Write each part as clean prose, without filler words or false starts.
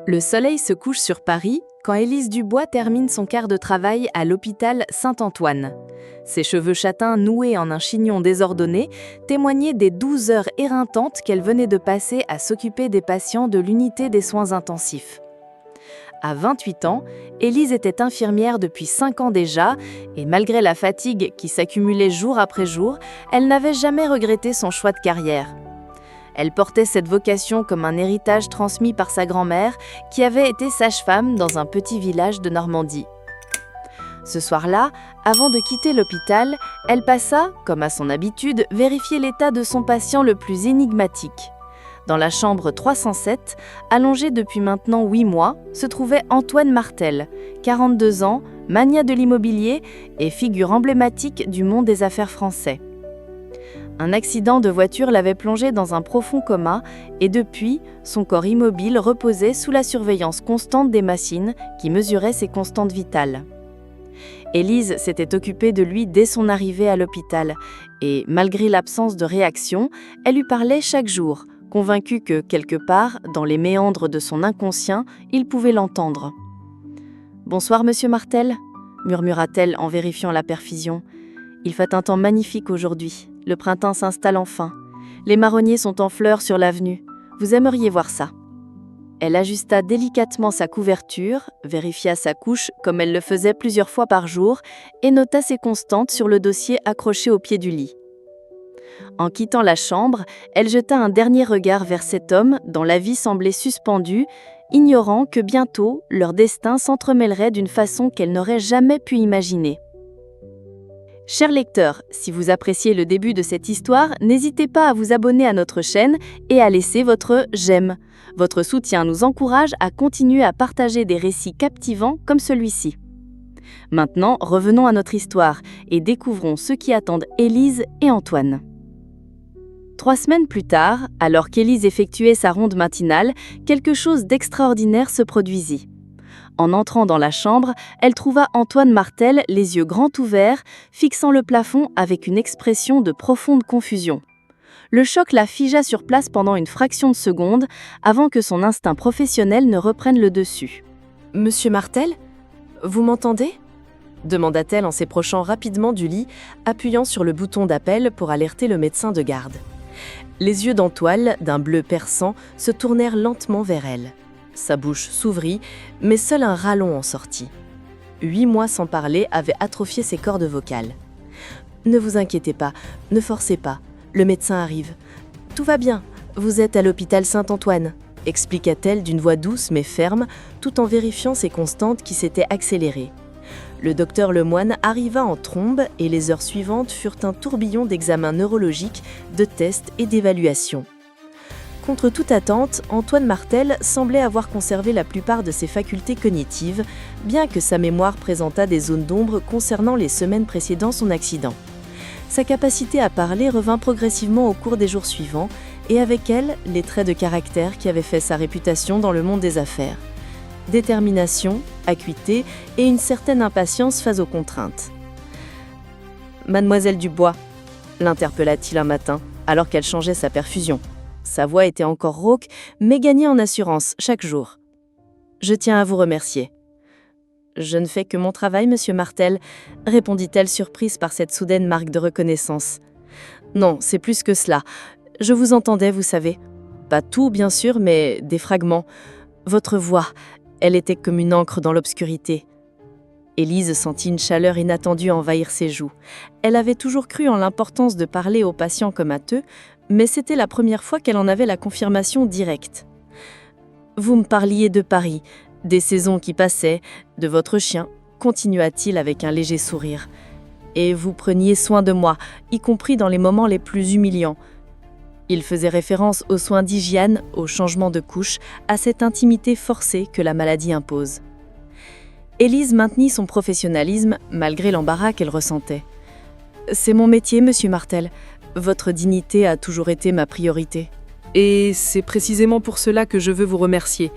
Le soleil se couche sur Paris quand Élise Dubois termine son quart de travail à l'hôpital Saint-Antoine. Ses cheveux châtains noués en un chignon désordonné témoignaient des 12 heures éreintantes qu'elle venait de passer à s'occuper des patients de l'unité des soins intensifs. À 28 ans, Élise était infirmière depuis 5 ans déjà et malgré la fatigue qui s'accumulait jour après jour, elle n'avait jamais regretté son choix de carrière. Elle portait cette vocation comme un héritage transmis par sa grand-mère qui avait été sage-femme dans un petit village de Normandie. Ce soir-là, avant de quitter l'hôpital, elle passa, comme à son habitude, vérifier l'état de son patient le plus énigmatique. Dans la chambre 307, allongée depuis maintenant 8 mois, se trouvait Antoine Martel, 42 ans, magnat de l'immobilier et figure emblématique du monde des affaires français. Un accident de voiture l'avait plongé dans un profond coma et depuis, son corps immobile reposait sous la surveillance constante des machines qui mesuraient ses constantes vitales. Élise s'était occupée de lui dès son arrivée à l'hôpital et, malgré l'absence de réaction, elle lui parlait chaque jour, convaincue que, quelque part, dans les méandres de son inconscient, il pouvait l'entendre. « Bonsoir, monsieur Martel », murmura-t-elle en vérifiant la perfusion. « Il fait un temps magnifique aujourd'hui. Le printemps s'installe enfin. Les marronniers sont en fleurs sur l'avenue. Vous aimeriez voir ça. » Elle ajusta délicatement sa couverture, vérifia sa couche comme elle le faisait plusieurs fois par jour et nota ses constantes sur le dossier accroché au pied du lit. En quittant la chambre, elle jeta un dernier regard vers cet homme dont la vie semblait suspendue, ignorant que bientôt leur destin s'entremêlerait d'une façon qu'elle n'aurait jamais pu imaginer. Chers lecteurs, si vous appréciez le début de cette histoire, n'hésitez pas à vous abonner à notre chaîne et à laisser votre « j'aime ». Votre soutien nous encourage à continuer à partager des récits captivants comme celui-ci. Maintenant, revenons à notre histoire et découvrons ceux qui attendent Élise et Antoine. 3 semaines plus tard, alors qu'Élise effectuait sa ronde matinale, quelque chose d'extraordinaire se produisit. En entrant dans la chambre, elle trouva Antoine Martel les yeux grands ouverts, fixant le plafond avec une expression de profonde confusion. Le choc la figea sur place pendant une fraction de seconde, avant que son instinct professionnel ne reprenne le dessus. « Monsieur Martel, vous m'entendez ?» demanda-t-elle en s'approchant rapidement du lit, appuyant sur le bouton d'appel pour alerter le médecin de garde. Les yeux d'Antoine, d'un bleu perçant, se tournèrent lentement vers elle. Sa bouche s'ouvrit, mais seul un râlon en sortit. 8 mois sans parler avaient atrophié ses cordes vocales. « Ne vous inquiétez pas, ne forcez pas. Le médecin arrive. Tout va bien, vous êtes à l'hôpital Saint-Antoine, expliqua-t-elle d'une voix douce mais ferme, tout en vérifiant ses constantes qui s'étaient accélérées. Le docteur Lemoine arriva en trombe et les heures suivantes furent un tourbillon d'examens neurologiques, de tests et d'évaluations. Contre toute attente, Antoine Martel semblait avoir conservé la plupart de ses facultés cognitives, bien que sa mémoire présentât des zones d'ombre concernant les semaines précédant son accident. Sa capacité à parler revint progressivement au cours des jours suivants, et avec elle, les traits de caractère qui avaient fait sa réputation dans le monde des affaires. Détermination, acuité et une certaine impatience face aux contraintes. « Mademoiselle Dubois » l'interpella-t-il un matin, alors qu'elle changeait sa perfusion. Sa voix était encore rauque, mais gagnait en assurance chaque jour. « Je tiens à vous remercier. » « Je ne fais que mon travail, monsieur Martel », répondit-elle surprise par cette soudaine marque de reconnaissance. « Non, c'est plus que cela. Je vous entendais, vous savez. Pas tout, bien sûr, mais des fragments. Votre voix, elle était comme une encre dans l'obscurité. » Élise sentit une chaleur inattendue envahir ses joues. Elle avait toujours cru en l'importance de parler aux patients comme à eux, mais c'était la première fois qu'elle en avait la confirmation directe. « Vous me parliez de Paris, des saisons qui passaient, de votre chien, continua-t-il avec un léger sourire. Et vous preniez soin de moi, y compris dans les moments les plus humiliants. Il faisait référence aux soins d'hygiène, au changement de couche, à cette intimité forcée que la maladie impose. Élise maintenit son professionnalisme malgré l'embarras qu'elle ressentait. « C'est mon métier, monsieur Martel. Votre dignité a toujours été ma priorité. » « Et c'est précisément pour cela que je veux vous remercier, »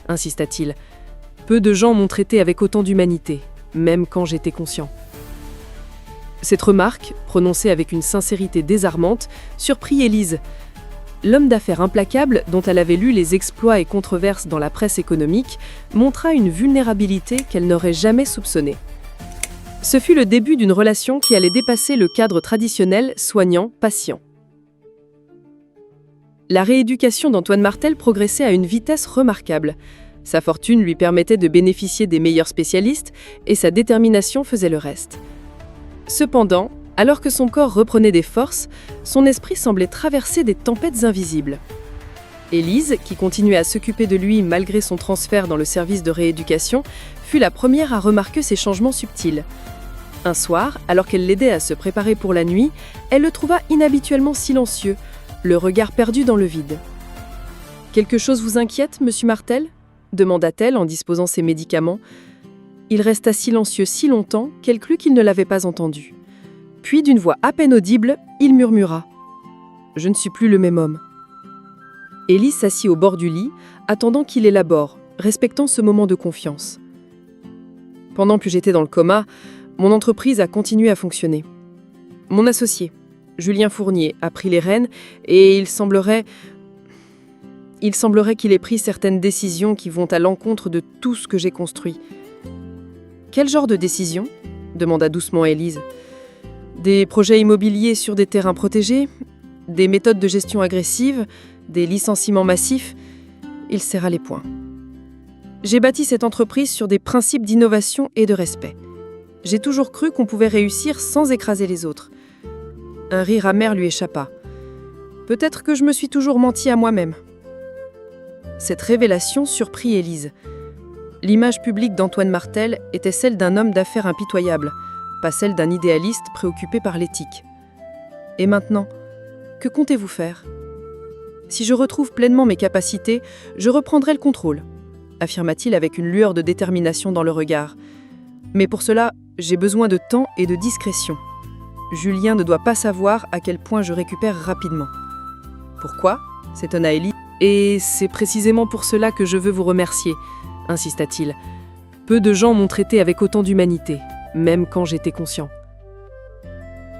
insista-t-il. « Peu de gens m'ont traité avec autant d'humanité, même quand j'étais conscient. » Cette remarque, prononcée avec une sincérité désarmante, surprit Élise. L'homme d'affaires implacable, dont elle avait lu les exploits et controverses dans la presse économique, montra une vulnérabilité qu'elle n'aurait jamais soupçonnée. Ce fut le début d'une relation qui allait dépasser le cadre traditionnel soignant-patient. La rééducation d'Antoine Martel progressait à une vitesse remarquable. Sa fortune lui permettait de bénéficier des meilleurs spécialistes et sa détermination faisait le reste. Cependant, alors que son corps reprenait des forces, son esprit semblait traverser des tempêtes invisibles. Élise, qui continuait à s'occuper de lui malgré son transfert dans le service de rééducation, fut la première à remarquer ces changements subtils. Un soir, alors qu'elle l'aidait à se préparer pour la nuit, elle le trouva inhabituellement silencieux, le regard perdu dans le vide. « Quelque chose vous inquiète, monsieur Martel ?» demanda-t-elle en disposant ses médicaments. Il resta silencieux si longtemps qu'elle crut qu'il ne l'avait pas entendu. Puis, d'une voix à peine audible, il murmura « Je ne suis plus le même homme. » Élise s'assit au bord du lit, attendant qu'il élabore, respectant ce moment de confiance. « Pendant que j'étais dans le coma, mon entreprise a continué à fonctionner. Mon associé, Julien Fournier, a pris les rênes et il semblerait qu'il ait pris certaines décisions qui vont à l'encontre de tout ce que j'ai construit. » « Quel genre de décision ?» demanda doucement Élise. « Des projets immobiliers sur des terrains protégés, des méthodes de gestion agressives, des licenciements massifs. » Il serra les poings. « J'ai bâti cette entreprise sur des principes d'innovation et de respect. J'ai toujours cru qu'on pouvait réussir sans écraser les autres. » Un rire amer lui échappa. « Peut-être que je me suis toujours menti à moi-même. » Cette révélation surprit Élise. L'image publique d'Antoine Martel était celle d'un homme d'affaires impitoyable, pas celle d'un idéaliste préoccupé par l'éthique. « Et maintenant, que comptez-vous faire ? » « Si je retrouve pleinement mes capacités, je reprendrai le contrôle, » affirma-t-il avec une lueur de détermination dans le regard. « Mais pour cela, j'ai besoin de temps et de discrétion. Julien ne doit pas savoir à quel point je récupère rapidement. »« Pourquoi ?» s'étonna Élise. « Et c'est précisément pour cela que je veux vous remercier, » insista-t-il. « Peu de gens m'ont traité avec autant d'humanité, même quand j'étais conscient. »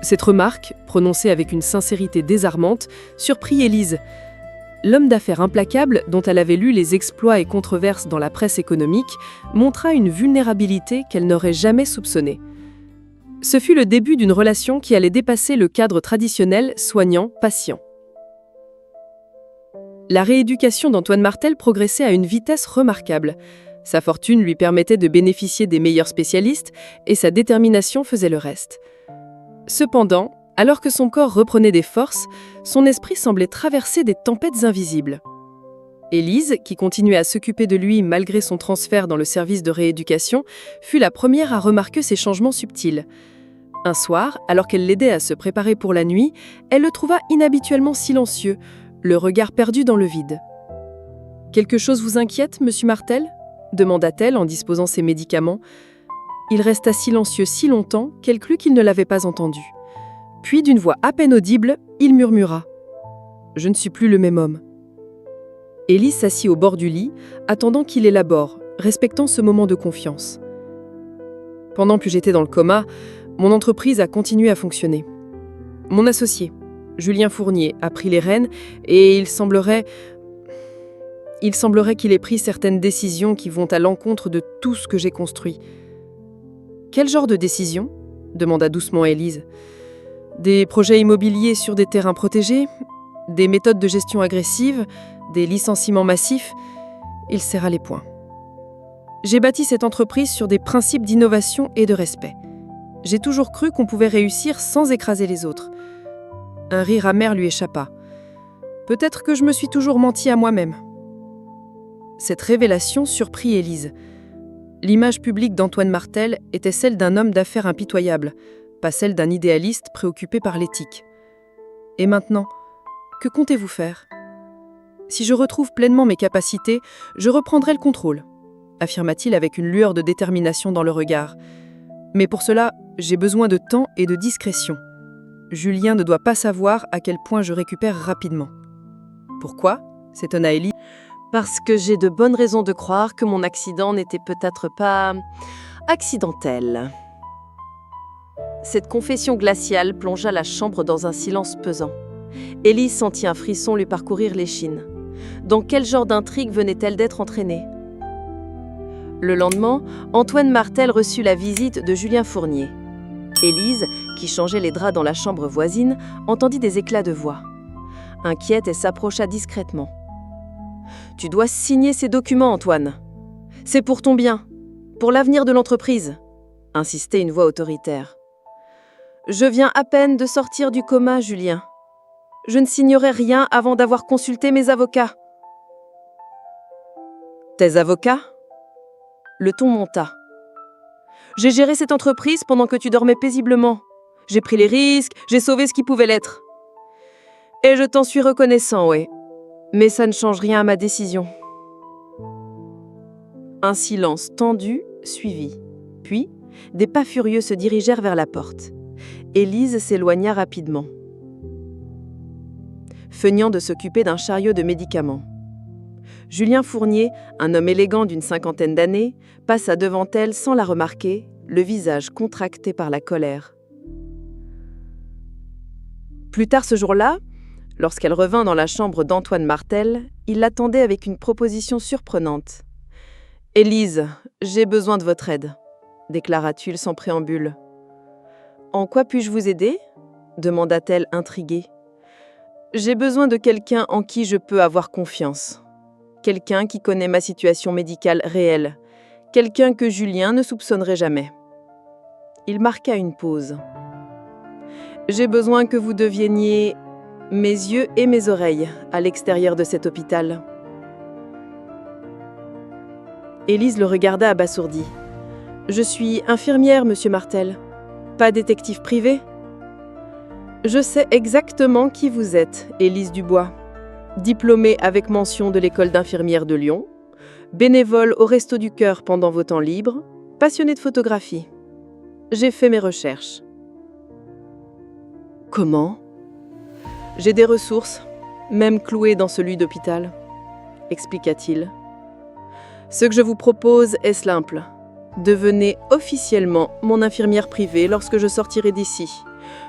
Cette remarque, prononcée avec une sincérité désarmante, surprit Élise. L'homme d'affaires implacable, dont elle avait lu les exploits et controverses dans la presse économique, montra une vulnérabilité qu'elle n'aurait jamais soupçonnée. Ce fut le début d'une relation qui allait dépasser le cadre traditionnel soignant-patient. La rééducation d'Antoine Martel progressait à une vitesse remarquable. Sa fortune lui permettait de bénéficier des meilleurs spécialistes et sa détermination faisait le reste. Cependant, alors que son corps reprenait des forces, son esprit semblait traverser des tempêtes invisibles. Élise, qui continuait à s'occuper de lui malgré son transfert dans le service de rééducation, fut la première à remarquer ces changements subtils. Un soir, alors qu'elle l'aidait à se préparer pour la nuit, elle le trouva inhabituellement silencieux, le regard perdu dans le vide. « Quelque chose vous inquiète, monsieur Martel ?» demanda-t-elle en disposant ses médicaments. Il resta silencieux si longtemps qu'elle crut qu'il ne l'avait pas entendu. Puis, d'une voix à peine audible, il murmura « Je ne suis plus le même homme. » Élise s'assit au bord du lit, attendant qu'il élabore, respectant ce moment de confiance. « Pendant que j'étais dans le coma, mon entreprise a continué à fonctionner. Mon associé, Julien Fournier, a pris les rênes et il semblerait qu'il ait pris certaines décisions qui vont à l'encontre de tout ce que j'ai construit. » « Quel genre de décision ?» demanda doucement Élise. « Des projets immobiliers sur des terrains protégés, des méthodes de gestion agressives, des licenciements massifs. » Il serra les poings. « J'ai bâti cette entreprise sur des principes d'innovation et de respect. J'ai toujours cru qu'on pouvait réussir sans écraser les autres. » Un rire amer lui échappa. « Peut-être que je me suis toujours menti à moi-même. » Cette révélation surprit Élise. L'image publique d'Antoine Martel était celle d'un homme d'affaires impitoyable, pas celle d'un idéaliste préoccupé par l'éthique. « Et maintenant, que comptez-vous faire ? » « Si je retrouve pleinement mes capacités, je reprendrai le contrôle, » affirma-t-il avec une lueur de détermination dans le regard. « Mais pour cela, j'ai besoin de temps et de discrétion. Julien ne doit pas savoir à quel point je récupère rapidement. »« Pourquoi ?» s'étonna Élise. « Parce que j'ai de bonnes raisons de croire que mon accident n'était peut-être pas accidentel. » Cette confession glaciale plongea la chambre dans un silence pesant. Élise sentit un frisson lui parcourir l'échine. Dans quel genre d'intrigue venait-elle d'être entraînée? Le lendemain, Antoine Martel reçut la visite de Julien Fournier. Élise, qui changeait les draps dans la chambre voisine, entendit des éclats de voix. Inquiète, elle s'approcha discrètement. « Tu dois signer ces documents, Antoine. C'est pour ton bien, pour l'avenir de l'entreprise », insistait une voix autoritaire. « Je viens à peine de sortir du coma, Julien. Je ne signerai rien avant d'avoir consulté mes avocats. » « Tes avocats ?» Le ton monta. « J'ai géré cette entreprise pendant que tu dormais paisiblement. J'ai pris les risques, j'ai sauvé ce qui pouvait l'être. Et je t'en suis reconnaissant, oui. Mais ça ne change rien à ma décision. » Un silence tendu suivit. Puis, des pas furieux se dirigèrent vers la porte. Élise s'éloigna rapidement, feignant de s'occuper d'un chariot de médicaments. Julien Fournier, un homme élégant d'une 50aine d'années, passa devant elle sans la remarquer, le visage contracté par la colère. Plus tard ce jour-là, lorsqu'elle revint dans la chambre d'Antoine Martel, il l'attendait avec une proposition surprenante. « Élise, j'ai besoin de votre aide », déclara-t-il sans préambule. « En quoi puis-je vous aider ?» demanda-t-elle intriguée. « J'ai besoin de quelqu'un en qui je peux avoir confiance. Quelqu'un qui connaît ma situation médicale réelle. Quelqu'un que Julien ne soupçonnerait jamais. » Il marqua une pause. « J'ai besoin que vous devieniez mes yeux et mes oreilles à l'extérieur de cet hôpital. » Élise le regarda abasourdie. « Je suis infirmière, monsieur Martel. Pas détective privé ? » « Je sais exactement qui vous êtes, Élise Dubois. Diplômée avec mention de l'école d'infirmière de Lyon, bénévole au Resto du Cœur pendant vos temps libres, passionnée de photographie. J'ai fait mes recherches. » « Comment ? » « J'ai des ressources, même clouées dans celui d'hôpital, » expliqua-t-il. « Ce que je vous propose est simple. Devenez officiellement mon infirmière privée lorsque je sortirai d'ici.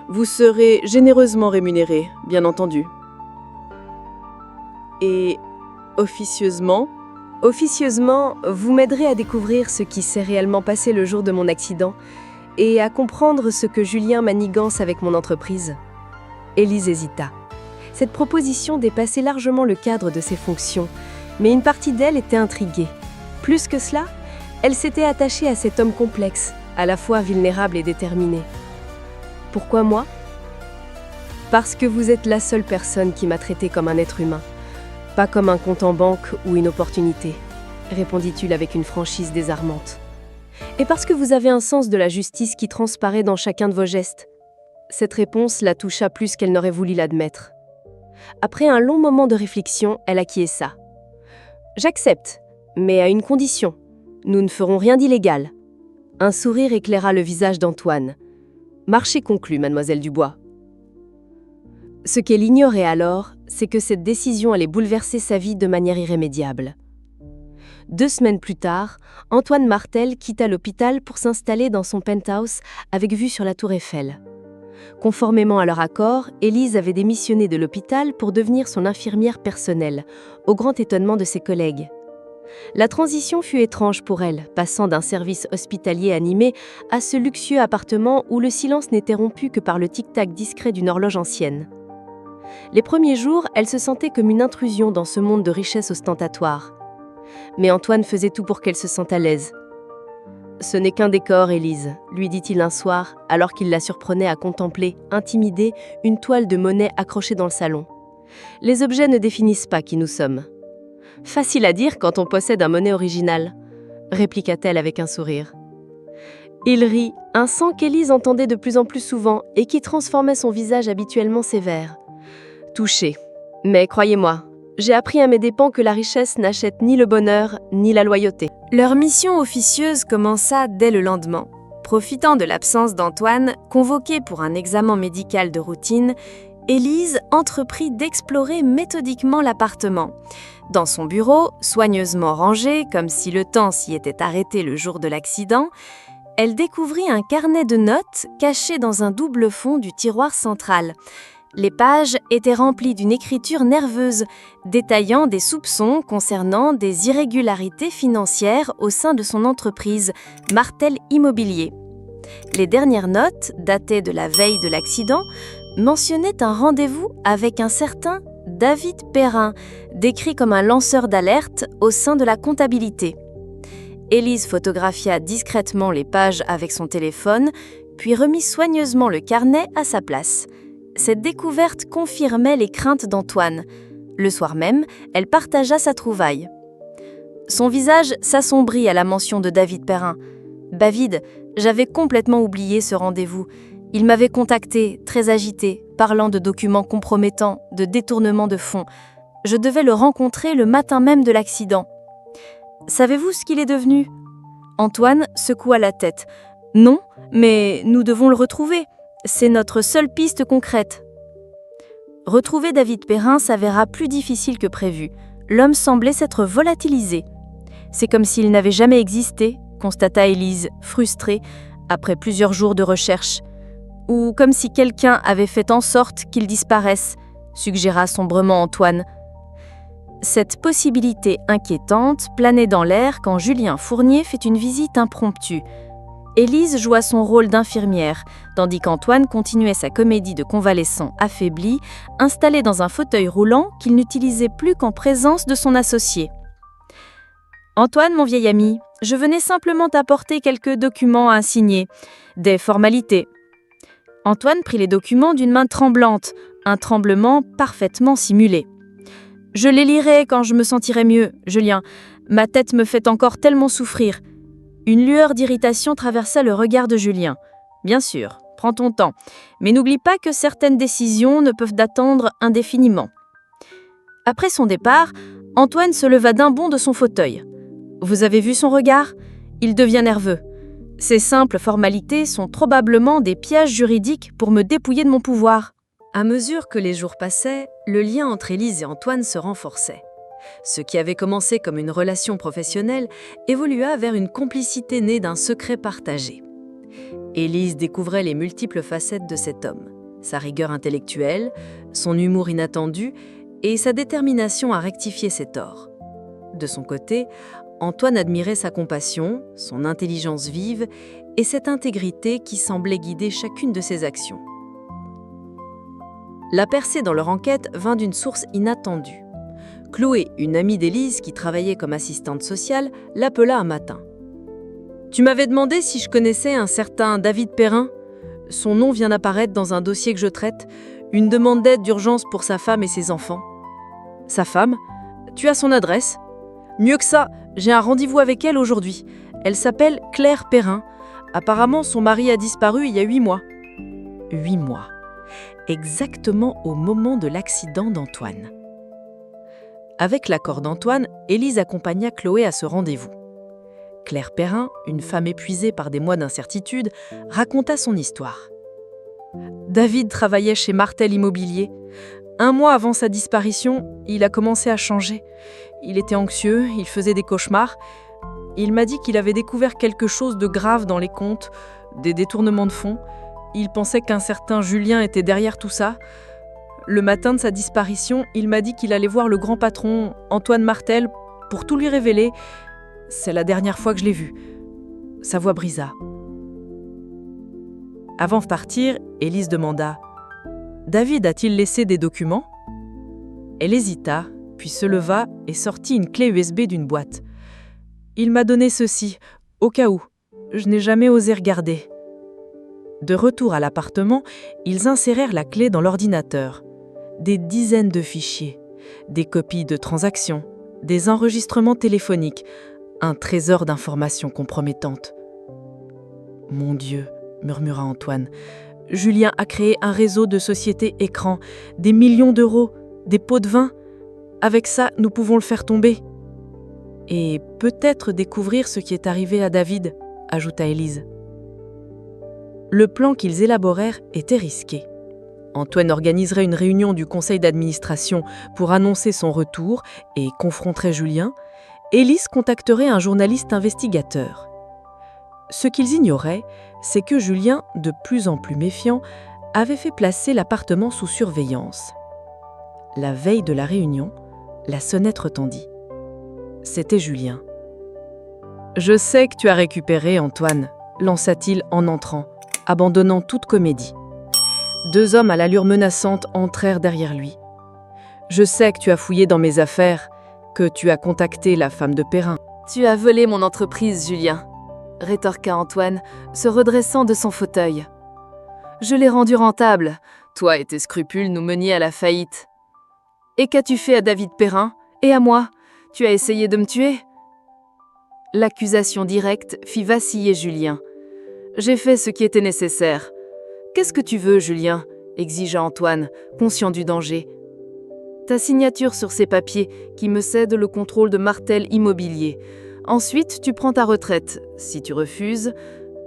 Vous serez généreusement rémunérée, bien entendu. » Et officieusement ? Officieusement, vous m'aiderez à découvrir ce qui s'est réellement passé le jour de mon accident et à comprendre ce que Julien manigance avec mon entreprise. Élise hésita. Cette proposition dépassait largement le cadre de ses fonctions, mais une partie d'elle était intriguée. Plus que cela, elle s'était attachée à cet homme complexe, à la fois vulnérable et déterminé. Pourquoi moi ? Parce que vous êtes la seule personne qui m'a traité comme un être humain, pas comme un compte en banque ou une opportunité, répondit-il avec une franchise désarmante. Et parce que vous avez un sens de la justice qui transparaît dans chacun de vos gestes. Cette réponse la toucha plus qu'elle n'aurait voulu l'admettre. Après un long moment de réflexion, elle acquiesça. « J'accepte, mais à une condition. Nous ne ferons rien d'illégal. » Un sourire éclaira le visage d'Antoine. « Marché conclu, mademoiselle Dubois. » Ce qu'elle ignorait alors, c'est que cette décision allait bouleverser sa vie de manière irrémédiable. 2 semaines plus tard, Antoine Martel quitta l'hôpital pour s'installer dans son penthouse avec vue sur la tour Eiffel. Conformément à leur accord, Élise avait démissionné de l'hôpital pour devenir son infirmière personnelle, au grand étonnement de ses collègues. La transition fut étrange pour elle, passant d'un service hospitalier animé à ce luxueux appartement où le silence n'était rompu que par le tic-tac discret d'une horloge ancienne. Les premiers jours, elle se sentait comme une intrusion dans ce monde de richesse ostentatoire. Mais Antoine faisait tout pour qu'elle se sente à l'aise. « Ce n'est qu'un décor, Élise », lui dit-il un soir, alors qu'il la surprenait à contempler, intimidée, une toile de Monet accrochée dans le salon. « Les objets ne définissent pas qui nous sommes. » « Facile à dire quand on possède un Monet original », répliqua-t-elle avec un sourire. Il rit, un son qu'Élise entendait de plus en plus souvent et qui transformait son visage habituellement sévère. « Touché. Mais croyez-moi, j'ai appris à mes dépens que la richesse n'achète ni le bonheur ni la loyauté. » Leur mission officieuse commença dès le lendemain. Profitant de l'absence d'Antoine, convoqué pour un examen médical de routine, Élise entreprit d'explorer méthodiquement l'appartement. Dans son bureau, soigneusement rangé, comme si le temps s'y était arrêté le jour de l'accident, elle découvrit un carnet de notes caché dans un double fond du tiroir central. Les pages étaient remplies d'une écriture nerveuse, détaillant des soupçons concernant des irrégularités financières au sein de son entreprise, Martel Immobilier. Les dernières notes, datées de la veille de l'accident, mentionnaient un rendez-vous avec un certain David Perrin, décrit comme un lanceur d'alerte au sein de la comptabilité. Élise photographia discrètement les pages avec son téléphone, puis remit soigneusement le carnet à sa place. Cette découverte confirmait les craintes d'Antoine. Le soir même, elle partagea sa trouvaille. Son visage s'assombrit à la mention de David Perrin. « David, j'avais complètement oublié ce rendez-vous. Il m'avait contacté, très agité, parlant de documents compromettants, de détournement de fonds. Je devais le rencontrer le matin même de l'accident. Savez-vous ce qu'il est devenu ?» Antoine secoua la tête. « Non, mais nous devons le retrouver. C'est notre seule piste concrète. » Retrouver David Perrin s'avéra plus difficile que prévu. L'homme semblait s'être volatilisé. « C'est comme s'il n'avait jamais existé », constata Élise, frustrée, après plusieurs jours de recherche. « Ou comme si quelqu'un avait fait en sorte qu'il disparaisse », suggéra sombrement Antoine. Cette possibilité inquiétante planait dans l'air quand Julien Fournier fait une visite impromptue. Élise joua son rôle d'infirmière, tandis qu'Antoine continuait sa comédie de convalescent affaibli, installé dans un fauteuil roulant qu'il n'utilisait plus qu'en présence de son associé. « Antoine, mon vieil ami, je venais simplement t'apporter quelques documents à signer, des formalités. » Antoine prit les documents d'une main tremblante, un tremblement parfaitement simulé. « Je les lirai quand je me sentirai mieux, Julien. Ma tête me fait encore tellement souffrir. » Une lueur d'irritation traversa le regard de Julien. « Bien sûr, prends ton temps, mais n'oublie pas que certaines décisions ne peuvent attendre indéfiniment. » Après son départ, Antoine se leva d'un bond de son fauteuil. « Vous avez vu son regard ? Il devient nerveux. Ces simples formalités sont probablement des pièges juridiques pour me dépouiller de mon pouvoir. » À mesure que les jours passaient, le lien entre Élise et Antoine se renforçait. Ce qui avait commencé comme une relation professionnelle évolua vers une complicité née d'un secret partagé. Élise découvrait les multiples facettes de cet homme, sa rigueur intellectuelle, son humour inattendu et sa détermination à rectifier ses torts. De son côté, Antoine admirait sa compassion, son intelligence vive et cette intégrité qui semblait guider chacune de ses actions. La percée dans leur enquête vint d'une source inattendue. Chloé, une amie d'Élise qui travaillait comme assistante sociale, l'appela un matin. « Tu m'avais demandé si je connaissais un certain David Perrin. Son nom vient d'apparaître dans un dossier que je traite, une demande d'aide d'urgence pour sa femme et ses enfants. »« Sa femme ? Tu as son adresse ? Mieux que ça, j'ai un rendez-vous avec elle aujourd'hui. Elle s'appelle Claire Perrin. Apparemment, son mari a disparu il y a 8 mois. » 8 mois. Exactement au moment de l'accident d'Antoine. Avec l'accord d'Antoine, Élise accompagna Chloé à ce rendez-vous. Claire Perrin, une femme épuisée par des mois d'incertitude, raconta son histoire. David travaillait chez Martel Immobilier. 1 mois avant sa disparition, il a commencé à changer. Il était anxieux, il faisait des cauchemars. Il m'a dit qu'il avait découvert quelque chose de grave dans les comptes, des détournements de fonds. Il pensait qu'un certain Julien était derrière tout ça. Le matin de sa disparition, il m'a dit qu'il allait voir le grand patron, Antoine Martel, pour tout lui révéler. C'est la dernière fois que je l'ai vu. Sa voix brisa. Avant de partir, Élise demanda « David a-t-il laissé des documents ?» Elle hésita, puis se leva et sortit une clé USB d'une boîte. « Il m'a donné ceci, au cas où. Je n'ai jamais osé regarder. » De retour à l'appartement, ils insérèrent la clé dans l'ordinateur. Des dizaines de fichiers, des copies de transactions, des enregistrements téléphoniques, un trésor d'informations compromettantes. « Mon Dieu !» murmura Antoine. « Julien a créé un réseau de sociétés écrans, des millions d'euros, des pots de vin. Avec ça, nous pouvons le faire tomber. » « Et peut-être découvrir ce qui est arrivé à David », ajouta Élise. Le plan qu'ils élaborèrent était risqué. Antoine organiserait une réunion du conseil d'administration pour annoncer son retour et confronterait Julien. Élise contacterait un journaliste investigateur. Ce qu'ils ignoraient, c'est que Julien, de plus en plus méfiant, avait fait placer l'appartement sous surveillance. La veille de la réunion, la sonnette retendit. C'était Julien. « Je sais que tu as récupéré, Antoine », lança-t-il en entrant, abandonnant toute comédie. Deux hommes à l'allure menaçante entrèrent derrière lui. « Je sais que tu as fouillé dans mes affaires, que tu as contacté la femme de Perrin. » « Tu as volé mon entreprise, Julien », rétorqua Antoine, se redressant de son fauteuil. « Je l'ai rendue rentable. Toi et tes scrupules nous meniez à la faillite. Et qu'as-tu fait à David Perrin? Et à moi? Tu as essayé de me tuer ?» L'accusation directe fit vaciller Julien. « J'ai fait ce qui était nécessaire. »« Qu'est-ce que tu veux, Julien ?» exigea Antoine, conscient du danger. « Ta signature sur ces papiers qui me cèdent le contrôle de Martel Immobilier. Ensuite, tu prends ta retraite. Si tu refuses,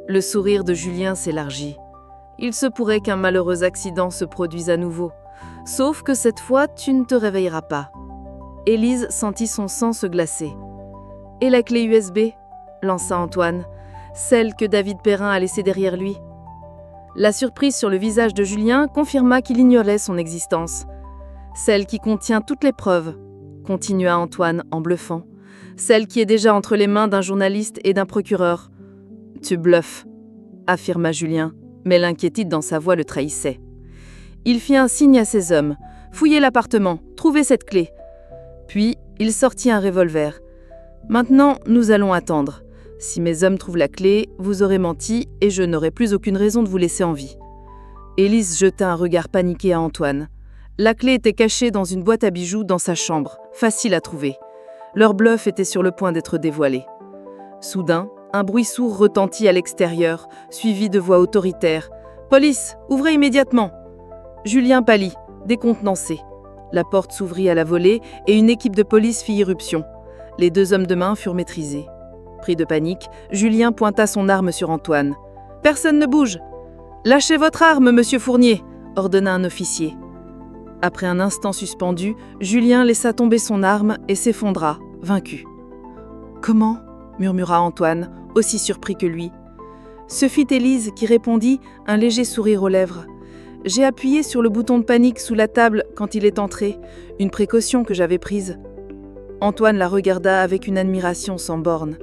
le sourire de Julien s'élargit. Il se pourrait qu'un malheureux accident se produise à nouveau. Sauf que cette fois, tu ne te réveilleras pas. » Élise sentit son sang se glacer. « Et la clé USB ?» lança Antoine, celle que David Perrin a laissée derrière lui. La surprise sur le visage de Julien confirma qu'il ignorait son existence. « Celle qui contient toutes les preuves », continua Antoine en bluffant. « Celle qui est déjà entre les mains d'un journaliste et d'un procureur. »« Tu bluffes », affirma Julien, mais l'inquiétude dans sa voix le trahissait. Il fit un signe à ses hommes. « Fouillez l'appartement, trouvez cette clé. » Puis, il sortit un revolver. « Maintenant, nous allons attendre. Si mes hommes trouvent la clé, vous aurez menti et je n'aurai plus aucune raison de vous laisser en vie. » Élise jeta un regard paniqué à Antoine. La clé était cachée dans une boîte à bijoux dans sa chambre, facile à trouver. Leur bluff était sur le point d'être dévoilé. Soudain, un bruit sourd retentit à l'extérieur, suivi de voix autoritaires. « Police, ouvrez immédiatement !» Julien pâlit, décontenancé. La porte s'ouvrit à la volée et une équipe de police fit irruption. Les deux hommes de main furent maîtrisés. Pris de panique, Julien pointa son arme sur Antoine. « Personne ne bouge !»« Lâchez votre arme, monsieur Fournier !» ordonna un officier. Après un instant suspendu, Julien laissa tomber son arme et s'effondra, vaincu. « Comment ?» murmura Antoine, aussi surpris que lui. Ce fut Élise qui répondit, un léger sourire aux lèvres. « J'ai appuyé sur le bouton de panique sous la table quand il est entré, une précaution que j'avais prise. » Antoine la regarda avec une admiration sans borne.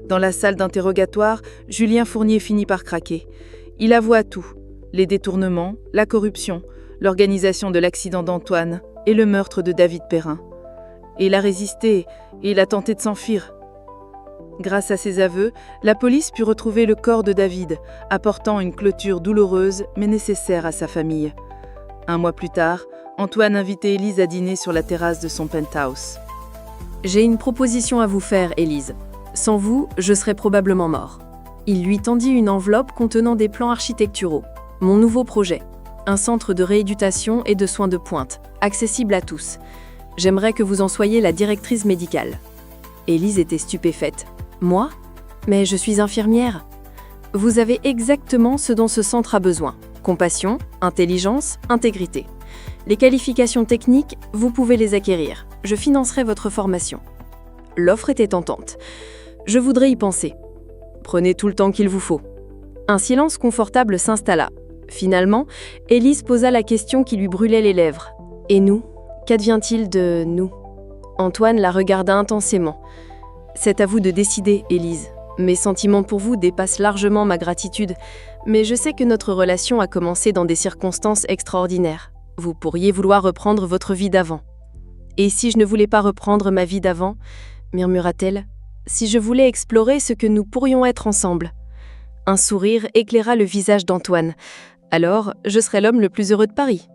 Dans la salle d'interrogatoire, Julien Fournier finit par craquer. Il avoua tout, les détournements, la corruption, l'organisation de l'accident d'Antoine et le meurtre de David Perrin. Et il a résisté, et il a tenté de s'enfuir. Grâce à ses aveux, la police put retrouver le corps de David, apportant une clôture douloureuse mais nécessaire à sa famille. Un mois plus tard, Antoine invitait Élise à dîner sur la terrasse de son penthouse. « J'ai une proposition à vous faire, Élise. Sans vous, je serais probablement mort. » Il lui tendit une enveloppe contenant des plans architecturaux. « Mon nouveau projet. Un centre de rééducation et de soins de pointe, accessible à tous. J'aimerais que vous en soyez la directrice médicale. » Élise était stupéfaite. « Moi ? Mais je suis infirmière. » « Vous avez exactement ce dont ce centre a besoin. Compassion, intelligence, intégrité. Les qualifications techniques, vous pouvez les acquérir. Je financerai votre formation. » L'offre était tentante. « Je voudrais y penser. » « Prenez tout le temps qu'il vous faut. » Un silence confortable s'installa. Finalement, Élise posa la question qui lui brûlait les lèvres. « Et nous ? Qu'advient-il de nous ?» Antoine la regarda intensément. « C'est à vous de décider, Élise. Mes sentiments pour vous dépassent largement ma gratitude, mais je sais que notre relation a commencé dans des circonstances extraordinaires. Vous pourriez vouloir reprendre votre vie d'avant. »« Et si je ne voulais pas reprendre ma vie d'avant ?» murmura-t-elle. « Si je voulais explorer ce que nous pourrions être ensemble ?» Un sourire éclaira le visage d'Antoine. « Alors, je serais l'homme le plus heureux de Paris. »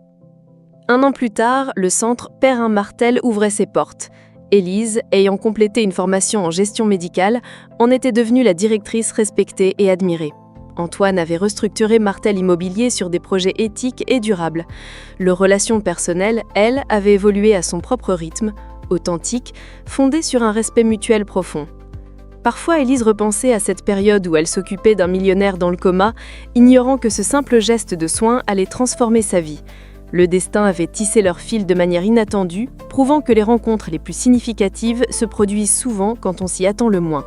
1 an plus tard, le centre Perrin Martel ouvrait ses portes. Élise, ayant complété une formation en gestion médicale, en était devenue la directrice respectée et admirée. Antoine avait restructuré Martel Immobilier sur des projets éthiques et durables. Leurs relations personnelles, elles, avaient évolué à son propre rythme, authentique, fondé sur un respect mutuel profond. Parfois, Élise repensait à cette période où elle s'occupait d'un millionnaire dans le coma, ignorant que ce simple geste de soin allait transformer sa vie. Le destin avait tissé leur fil de manière inattendue, prouvant que les rencontres les plus significatives se produisent souvent quand on s'y attend le moins.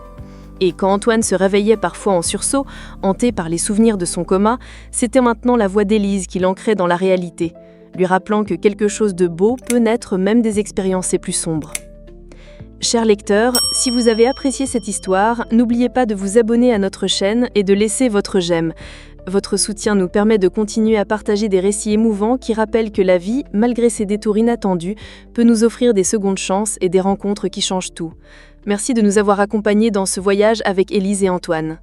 Et quand Antoine se réveillait parfois en sursaut, hanté par les souvenirs de son coma, c'était maintenant la voix d'Élise qui l'ancrait dans la réalité, lui rappelant que quelque chose de beau peut naître même des expériences les plus sombres. Chers lecteurs, si vous avez apprécié cette histoire, n'oubliez pas de vous abonner à notre chaîne et de laisser votre j'aime. Votre soutien nous permet de continuer à partager des récits émouvants qui rappellent que la vie, malgré ses détours inattendus, peut nous offrir des secondes chances et des rencontres qui changent tout. Merci de nous avoir accompagnés dans ce voyage avec Élise et Antoine.